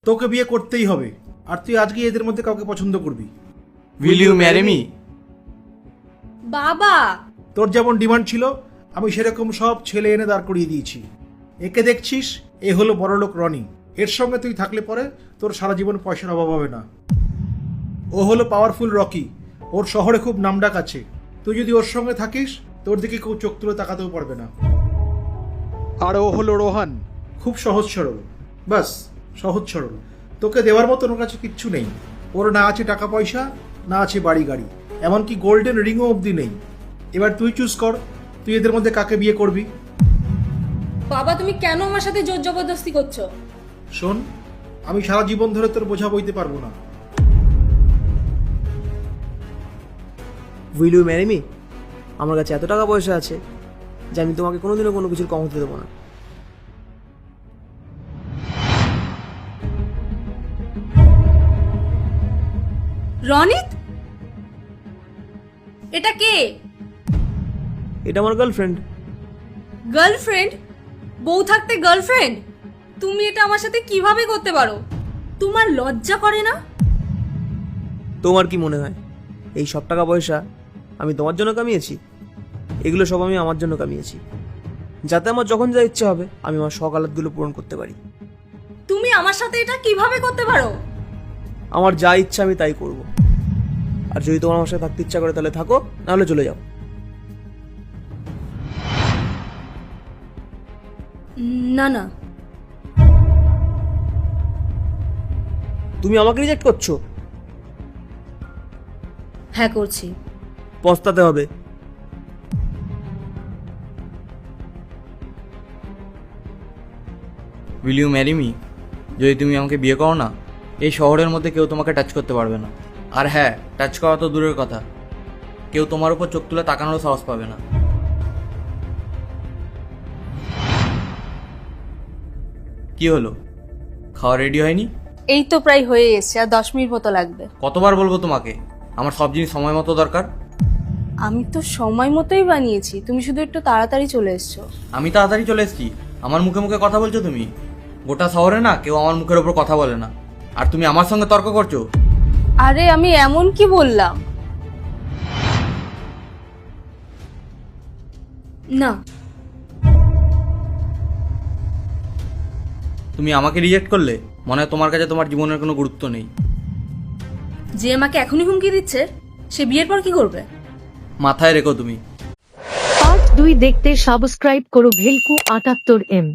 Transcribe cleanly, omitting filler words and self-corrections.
তোকে বিয়ে করতেই হবে, আর তুই আজকে এদের মধ্যে কাউকে পছন্দ করবি। Will you marry me? বাবা, তোর যেমন ডিমান্ড ছিল আমি সেরকম সব ছেলে এনে দাঁড় করিয়ে দিয়েছি। একে দেখছিস, এ হলো বড়লোক রনি। এর সঙ্গে তুই থাকলে পরে তোর সারা জীবন পয়সার অভাব হবে না। ও হলো পাওয়ারফুল রকি, ওর শহরে খুব নামডাক আছে। তুই যদি ওর সঙ্গে থাকিস তোর দিকে কেউ চোখ তুলে তাকাতেও পারবে না। আর ও হলো রোহান, খুব সহজ সরল, বাস সহজ সরল। তোকে দেওয়ার মতন ওর কাছে কিচ্ছু নেই। ওর না আছে টাকা পয়সা, না আছে বাড়ি গাড়ি, এমনকি গোল্ডেন রিংও অবধি নেই। এবার তুই চুজ কর, তুই এদের মধ্যে কাকে বিয়ে করবি। বাবা তুমি কেন আমার সাথে জোর জবরদস্তি করছো? শোন, আমি সারা জীবন ধরে তোর বোঝা বইতে পারবো না। Will you marry me? আমার কাছে এত টাকা পয়সা আছে যে আমি তোমাকে কোনোদিনও কোনো কিছুর কম হতে দেবো না। রনিত, এটা কে? এটা আমার গার্লফ্রেন্ড। গার্লফ্রেন্ড? বউ থাকতে গার্লফ্রেন্ড? তুমি এটা আমার সাথে কিভাবে করতে পারো? তোমার লজ্জা করে না? তোমার কি মনে হয় এই সব টাকা পয়সা আমি তোমার জন্য কামিয়েছি? এগুলো সব আমি আমার জন্য কামিয়েছি, যাতে আমার যখন যা ইচ্ছা হবে আমি আমার শখ আহ্লাদগুলো পূরণ করতে পারি। তুমি আমার সাথে এটা কিভাবে করতে পারো? আমার যা ইচ্ছা আমি তাই করব। আর যদি তোমার আমার সাথে থাকতে ইচ্ছা করে তাহলে থাকো, নাহলে চলে যাও। না না, তুমি আমাকে রিজেক্ট করছো? হ্যাঁ করছি। পস্তাতে হবে। Will you marry me? যদি তুমি আমাকে বিয়ে করো না, এই শহরের মধ্যে কেউ তোমাকে টাচ করতে পারবে না। আর হ্যাঁ, টাচ করা তো দূরের কথা, কেউ তোমার উপর চোখ তুলে তাকানোরও সাহস পাবে না। কি হলো, খাওয়া রেডি হয়নি? এই তো প্রায় হয়ে এসেছে, আর 10 মিনিট মতো লাগবে। কতবার বলবো তোমাকে, আমার সব জিনিস সময় মতো দরকার। আমি তো সময় মতোই বানিয়েছি, তুমি শুধু একটু তাড়াতাড়ি চলে এসছো। আমি তাড়াতাড়ি চলে এসেছি, আমার মুখে মুখে কথা বলছো তুমি। গোটা শহরে না কেউ আমার মুখের ওপর কথা বলে না, আর তুমি আমার সঙ্গে তর্ক করছো। আরে আমি এমন কি বললাম? না, তুমি আমাকে রিজেক্ট করলে, মনে হয় তোমার কাছে তোমার জীবনের কোনো গুরুত্ব নেই। যে আমাকে এখনই হুমকি দিচ্ছে সে বিয়ের পর কি করবে? মাথায় রেখো তুমি। পার্ট 2 দেখতে সাবস্ক্রাইব করো ভেলকু 78M।